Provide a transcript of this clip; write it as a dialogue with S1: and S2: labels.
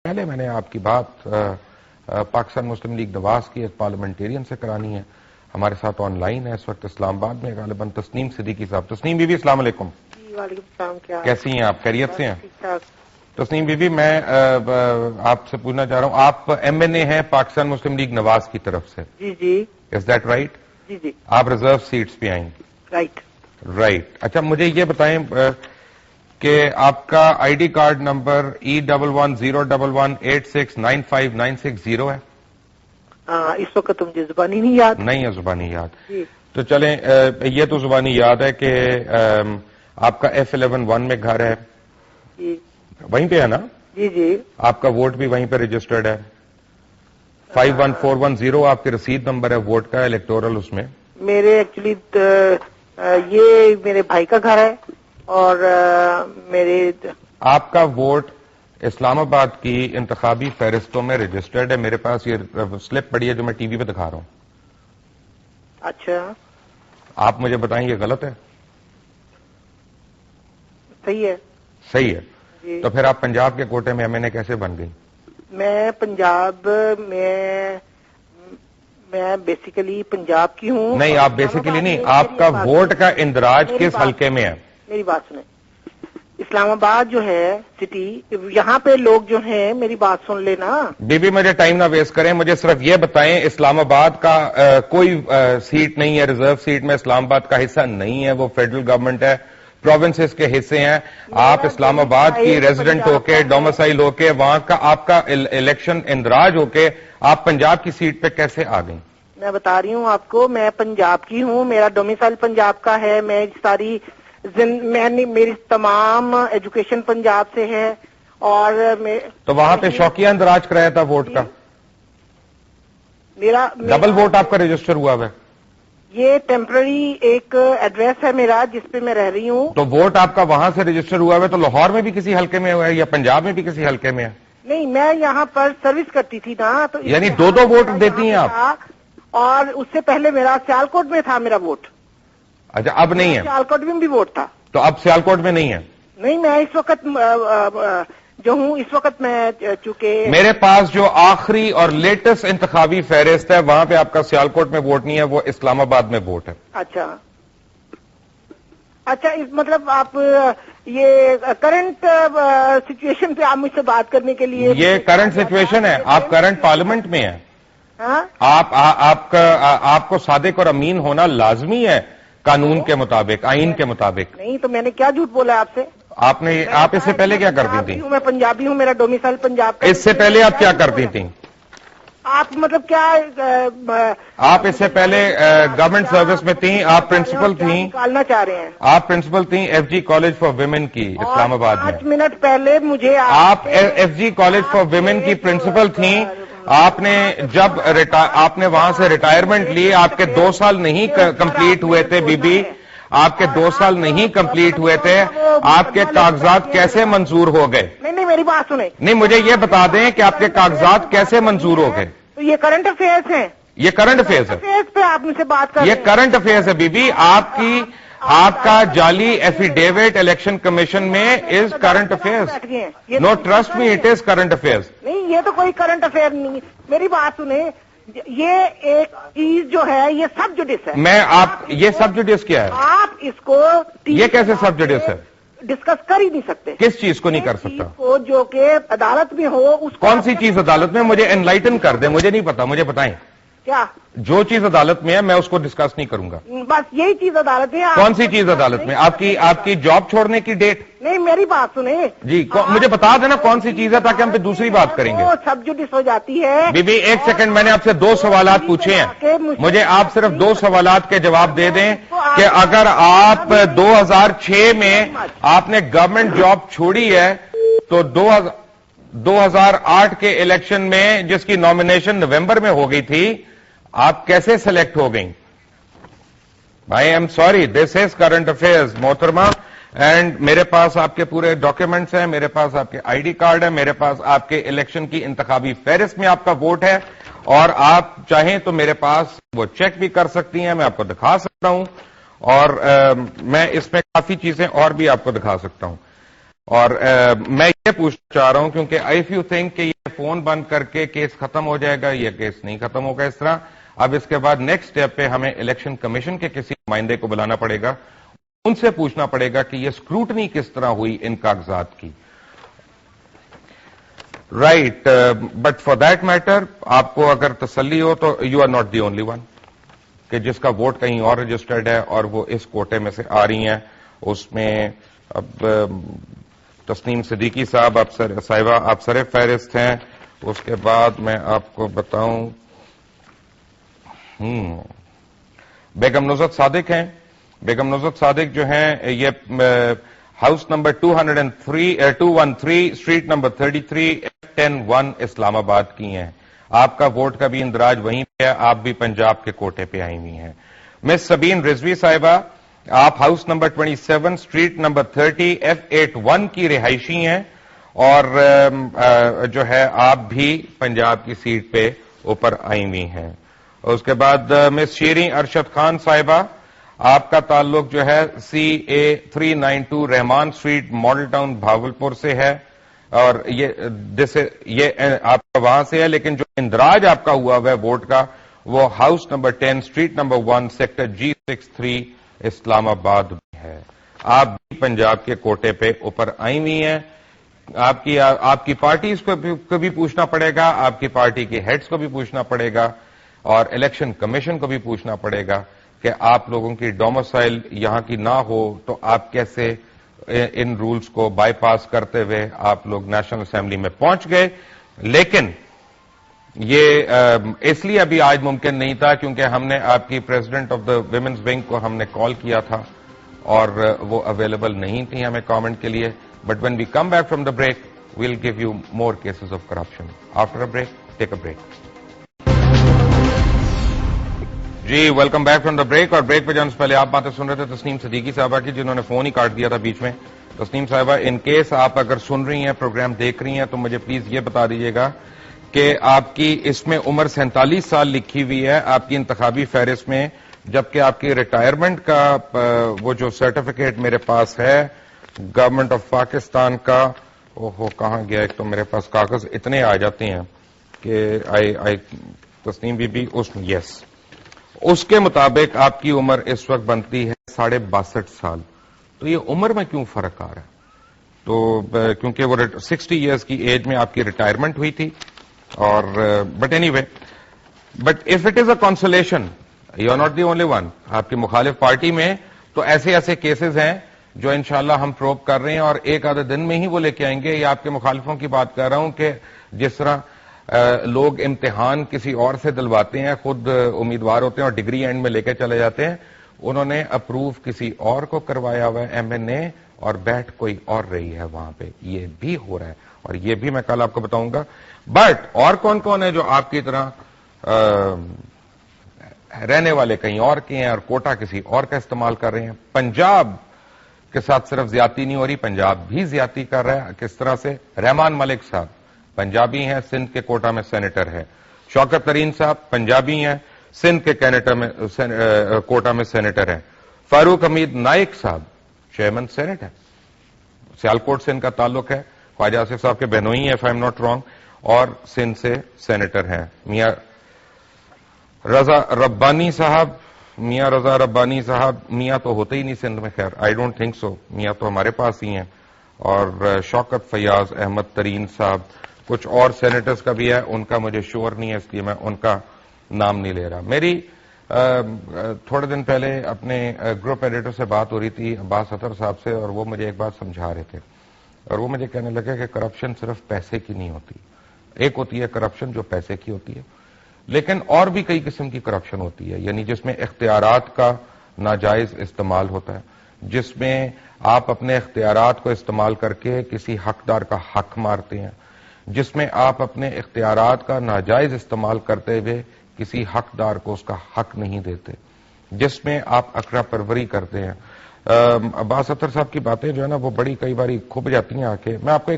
S1: پہلے میں نے آپ کی بات پاکستان مسلم لیگ نواز کی ایک پارلیمنٹیرین سے کرانی ہے. ہمارے ساتھ آن لائن ہے اس وقت اسلام آباد میں غالباً تسنیم صدیقی صاحب. تسنیم بی بی السلام علیکم.
S2: وعلیکم السلام. کیا
S1: کیسی ہیں آپ؟ خیریت سے ہیں؟
S2: ٹھیک ٹھاک.
S1: تسنیم بی بی میں آپ سے پوچھنا چاہ رہا ہوں، آپ ایم این اے ہیں پاکستان مسلم لیگ نواز کی طرف سے.
S2: جی جی
S1: از دیٹ رائٹ؟
S2: جی جی
S1: آپ ریزرو سیٹس پہ آئیں گے؟
S2: رائٹ.
S1: رائٹ. اچھا مجھے یہ بتائیں کہ آپ کا I D card number E110118695960 ہے؟
S2: ہاں اس وقت مجھے زبانی نہیں یاد.
S1: نہیں ہے زبانی یاد.
S2: جی
S1: تو چلیں یہ تو زبانی یاد ہے کہ آپ کا F11 میں گھر ہے،
S2: جی
S1: وہیں پہ ہے نا؟
S2: جی جی
S1: آپ کا ووٹ بھی وہیں پہ رجسٹرڈ ہے. 51410 آپ کے رسید نمبر ہے ووٹ کا الیکٹورل. اس میں
S2: میرے ایکچولی یہ میرے بھائی کا گھر ہے اور میرے
S1: آپ کا ووٹ اسلام آباد کی انتخابی فہرستوں میں رجسٹرڈ ہے. میرے پاس یہ سلپ پڑی ہے جو میں ٹی وی پہ دکھا رہا ہوں.
S2: اچھا
S1: آپ مجھے بتائیں یہ غلط ہے؟
S2: صحیح ہے.
S1: صحیح ہے.
S2: جی
S1: تو پھر آپ پنجاب کے کوٹے میں ایم این اے کیسے بن گئی؟
S2: میں پنجاب میں بیسیکلی پنجاب کی ہوں.
S1: نہیں آپ بیسیکلی نہیں، آپ کا ووٹ کا اندراج کس حلقے میں ہے؟
S2: میری بات سنیں. اسلام آباد جو ہے سٹی، یہاں پہ لوگ جو ہیں میری بات سن لینا.
S1: بی بی مجھے ٹائم نہ ویسٹ کریں، مجھے صرف یہ بتائیں اسلام آباد کا کوئی سیٹ نہیں ہے ریزرو سیٹ میں، اسلام آباد کا حصہ نہیں ہے، وہ فیڈرل گورنمنٹ ہے، پروونسز کے حصے ہیں. آپ اسلام آباد کی ریزیڈنٹ ہو کے ڈومسائل ہو کے وہاں کا آپ کا الیکشن اندراج ہو کے آپ پنجاب کی سیٹ پہ کیسے آ گئیں؟
S2: میں بتا رہی ہوں آپ کو، میں پنجاب کی ہوں، میرا ڈومیسائل پنجاب کا ہے، میں ساری میری تمام ایجوکیشن پنجاب سے ہے. اور
S1: تو وہاں پہ شوقیہ اندراج کرایا تھا ووٹ کا؟
S2: میرا
S1: ڈبل ووٹ آپ کا رجسٹر ہوا ہے؟
S2: یہ ٹیمپرری ایک ایڈریس ہے میرا جس پہ میں رہ رہی ہوں.
S1: تو ووٹ آپ کا وہاں سے رجسٹر ہوا ہے تو لاہور میں بھی کسی حلقے میں ہوا ہے یا پنجاب میں بھی کسی حلقے میں ہے؟
S2: نہیں میں یہاں پر سروس کرتی تھی نا، تو
S1: یعنی دو ووٹ دیتی ہیں آپ؟
S2: اور اس سے پہلے میرا سیالکوٹ میں تھا میرا ووٹ.
S1: اچھا اب نہیں ہے؟
S2: سیالکوٹ میں بھی ووٹ تھا.
S1: تو اب سیالکوٹ میں نہیں ہے؟
S2: نہیں میں اس وقت جو ہوں اس وقت میں چونکہ
S1: میرے پاس جو آخری اور لیٹسٹ انتخابی فہرست ہے وہاں پہ آپ کا سیالکوٹ میں ووٹ نہیں ہے، وہ اسلام آباد میں ووٹ ہے.
S2: اچھا اچھا مطلب آپ یہ کرنٹ سچویشن پہ آپ مجھ سے بات کرنے کے لیے؟
S1: یہ کرنٹ سچویشن ہے، آپ کرنٹ پارلیمنٹ میں ہیں.
S2: ہاں
S1: آپ کو صادق اور امین ہونا لازمی ہے قانون کے مطابق، آئین کے مطابق.
S2: نہیں تو میں نے کیا جھوٹ بولا آپ سے؟
S1: آپ اس سے پہلے کیا کرتی تھیں؟
S2: میں پنجابی ہوں، میرا ڈومیسائل پنجاب کا.
S1: اس سے پہلے آپ کیا کرتی تھیں؟
S2: آپ مطلب کیا
S1: آپ اس سے پہلے گورنمنٹ سروس میں تھیں، آپ پرنسپل تھیں؟
S2: نکالنا چاہ رہے ہیں
S1: آپ پرنسپل تھیں F G college for women کی اسلام آباد میں.
S2: 5 منٹ پہلے مجھے
S1: آپ F G college for women کی پرنسپل تھیں. آپ نے جب آپ نے وہاں سے ریٹائرمنٹ لی، آپ کے 2 سال نہیں کمپلیٹ ہوئے تھے بی بی، آپ کے 2 سال نہیں کمپلیٹ ہوئے تھے، آپ کے کاغذات کیسے منظور ہو گئے؟
S2: نہیں میری بات سنیں.
S1: نہیں مجھے یہ بتا دیں کہ آپ کے کاغذات کیسے منظور ہو گئے؟
S2: تو یہ کرنٹ افیئرس ہیں.
S1: یہ کرنٹ افیئرس ہے.
S2: افیئرس پہ آپ مجھ سے بات کر رہے
S1: یہ
S2: ہیں.
S1: کرنٹ افیئرس ہے بی بی. آپ کا جعلی ایفیڈیوٹ الیکشن کمیشن میں is current affairs. No trust me it is current affairs.
S2: نہیں یہ تو کوئی کرنٹ افیئر نہیں. میری بات سنیں، یہ ایک چیز جو ہے یہ سب جوڈس ہے.
S1: یہ سب جوڈس کیا ہے؟
S2: آپ اس کو
S1: یہ کیسے سب جوڈس ہے؟
S2: ڈسکس کر ہی نہیں سکتے.
S1: کس چیز کو نہیں کر سکتا؟
S2: کو جو کہ عدالت میں ہو اس کو.
S1: کون سی چیز عدالت میں؟ مجھے انلائٹن کر دیں، مجھے نہیں پتا، مجھے بتائیں.
S2: کیا
S1: جو چیز عدالت میں ہے میں اس کو ڈسکس نہیں کروں گا.
S2: بس یہی چیز عدالت میں.
S1: کون سی چیز عدالت میں؟ آپ کی جاب چھوڑنے کی ڈیٹ؟
S2: نہیں میری بات سنیں
S1: جی مجھے بتا دینا کون سی چیز ہے تاکہ ہم پہ دوسری بات کریں گے.
S2: وہ سب جوڈس ہو جاتی ہے.
S1: بی بی ایک سیکنڈ، میں نے آپ سے 2 سوالات پوچھے ہیں، مجھے آپ صرف 2 سوالات کے جواب دے دیں کہ اگر آپ 2006 میں آپ نے گورنمنٹ جاب چھوڑی ہے تو 2008 کے الیکشن میں جس کی نامینیشن نومبر میں ہو گئی تھی آپ کیسے سلیکٹ ہو گئیں؟ بھائی I'm sorry, this is current affairs محترمہ. اینڈ میرے پاس آپ کے پورے ڈاکیومنٹس ہیں، میرے پاس آپ کے آئی ڈی کارڈ ہے، میرے پاس آپ کے الیکشن کی انتخابی فہرست میں آپ کا ووٹ ہے، اور آپ چاہیں تو میرے پاس وہ چیک بھی کر سکتی ہیں، میں آپ کو دکھا سکتا ہوں، اور میں اس میں کافی چیزیں اور بھی آپ کو دکھا سکتا ہوں. اور میں یہ پوچھنا چاہ رہا ہوں کیونکہ اف یو تھنک کہ یہ فون بند کر کے کیس ختم ہو جائے گا، یہ کیس نہیں ختم ہوگا اس طرح. اب اس کے بعد نیکسٹ اسٹیپ پہ ہمیں الیکشن کمیشن کے کسی نمائندے کو بلانا پڑے گا، ان سے پوچھنا پڑے گا کہ یہ اسکروٹنی کس طرح ہوئی ان کاغذات کی. Right, but for that matter آپ کو اگر تسلی ہو تو you are not the only one کہ جس کا ووٹ کہیں اور رجسٹرڈ ہے اور وہ اس کوٹے میں سے آ رہی ہیں. اس میں اب تسنیم صدیقی صاحب صاحبہ آپ سر فہرست ہیں. اس کے بعد میں آپ کو بتاؤں بیگم نصرت صادق ہیں. بیگم نصرت صادق جو ہیں یہ house number 213 street number 33 F10-1 Islamabad کی ہیں. آپ کا ووٹ کا بھی اندراج وہیں پہ ہے، آپ بھی پنجاب کے کوٹے پہ آئی ہوئی ہیں. مس سبین رضوی صاحبہ آپ house number 27 street number 30 F81 کی رہائشی ہیں اور جو ہے آپ بھی پنجاب کی سیٹ پہ اوپر آئی ہوئی ہیں. اس کے بعد مس شیریں ارشد خان صاحبہ آپ کا تعلق جو ہے CA 392 رحمان اسٹریٹ ماڈل ٹاؤن بھاولپور سے ہے اور یہ آپ کا وہاں سے ہے، لیکن جو اندراج آپ کا ہوا ہے ووٹ کا وہ house number 10 street number 1 sector G63 Islamabad میں ہے. آپ بھی پنجاب کے کوٹے پہ اوپر آئی ہوئی ہیں. آپ کی پارٹیز کو بھی پوچھنا پڑے گا، آپ کی پارٹی کے ہیڈز کو بھی پوچھنا پڑے گا اور الیکشن کمیشن کو بھی پوچھنا پڑے گا کہ آپ لوگوں کی ڈومسائل یہاں کی نہ ہو تو آپ کیسے ان رولز کو بائی پاس کرتے ہوئے آپ لوگ نیشنل اسمبلی میں پہنچ گئے. لیکن یہ اس لیے ابھی آج ممکن نہیں تھا کیونکہ ہم نے آپ کی president of the women's wing کو ہم نے کال کیا تھا اور وہ اویلیبل نہیں تھی ہمیں کامنٹ کے لیے. But when we come back from the break we'll give you more cases of corruption. After a break take a break. جی welcome back from the break. اور بریک پہ جانے سے پہلے آپ باتیں سن رہے تھے تسنیم صدیقی صاحبہ کی جنہوں نے فون ہی کاٹ دیا تھا بیچ میں. تسنیم صاحبہ ان کیس آپ اگر سن رہی ہیں پروگرام دیکھ رہی ہیں تو مجھے پلیز یہ بتا دیجیے گا کہ آپ کی اس میں عمر 47 سال لکھی ہوئی ہے آپ کی انتخابی فہرست میں، جبکہ آپ کی ریٹائرمنٹ کا وہ جو سرٹیفکیٹ میرے پاس ہے گورنمنٹ آف پاکستان کا، اوہو کہاں گیا، ایک تو میرے پاس کاغذ اتنے آ جاتے ہیں کہ تسنیم بی بی اس کے مطابق آپ کی عمر اس وقت بنتی ہے 62.5 سال. تو یہ عمر میں کیوں فرق آ رہا ہے؟ تو کیونکہ وہ 60 ایئرز کی ایج میں آپ کی ریٹائرمنٹ ہوئی تھی اور but anyway, but if it is a consolation you are not the only one. آپ کی مخالف پارٹی میں تو ایسے کیسز ہیں جو انشاءاللہ ہم پروب کر رہے ہیں اور ایک آدھے دن میں ہی وہ لے کے آئیں گے. یہ آپ کے مخالفوں کی بات کر رہا ہوں کہ جس طرح لوگ امتحان کسی اور سے دلواتے ہیں، خود امیدوار ہوتے ہیں اور ڈگری اینڈ میں لے کے چلے جاتے ہیں، انہوں نے اپروو کسی اور کو کروایا ہوا ہے MNA اور بیٹھ کوئی اور رہی ہے وہاں پہ. یہ بھی ہو رہا ہے اور یہ بھی میں کل آپ کو بتاؤں گا. بٹ اور کون کون ہے جو آپ کی طرح رہنے والے کہیں اور کے ہیں اور کوٹا کسی اور کا استعمال کر رہے ہیں؟ پنجاب کے ساتھ صرف زیادتی نہیں ہو رہی، پنجاب بھی زیادتی کر رہا ہے. کس طرح سے؟ رحمان ملک صاحب پنجابی ہیں، سندھ کے کوٹا میں سینیٹر ہے. شوکت ترین صاحب پنجابی ہیں، سندھ کے کوٹا میں سینیٹر ہیں. فاروق حمید نائک صاحب چیئرمین سینٹ ہے، سیالکوٹ سے ان کا تعلق ہے، خواجہ آصف صاحب کے بہنوئی ہیں if I am not wrong, اور سندھ سے سینیٹر ہیں. میاں رضا ربانی صاحب میاں تو ہوتے ہی نہیں سندھ میں، خیر آئی ڈونٹ تھنک سو، میاں تو ہمارے پاس ہی ہیں. اور شوکت فیاض احمد ترین صاحب، کچھ اور سینیٹرز کا بھی ہے، ان کا مجھے شور نہیں ہے اس لیے میں ان کا نام نہیں لے رہا. میری تھوڑے دن پہلے اپنے گروپ ایڈیٹر سے بات ہو رہی تھی عباس اطہر صاحب سے، اور وہ مجھے ایک بات سمجھا رہے تھے اور وہ مجھے کہنے لگے کہ کرپشن صرف پیسے کی نہیں ہوتی. ایک ہوتی ہے کرپشن جو پیسے کی ہوتی ہے، لیکن اور بھی کئی قسم کی کرپشن ہوتی ہے، یعنی جس میں اختیارات کا ناجائز استعمال ہوتا ہے، جس میں آپ اپنے اختیارات کو استعمال کر کے کسی حقدار کا حق مارتے ہیں، جس میں آپ اپنے اختیارات کا ناجائز استعمال کرتے ہوئے کسی حقدار کو اس کا حق نہیں دیتے، جس میں آپ اکڑا پروری کرتے ہیں. عباس اطہر صاحب کی باتیں جو ہے نا وہ بڑی کئی باری کھب جاتی ہیں آ کے. میں آپ کو ایک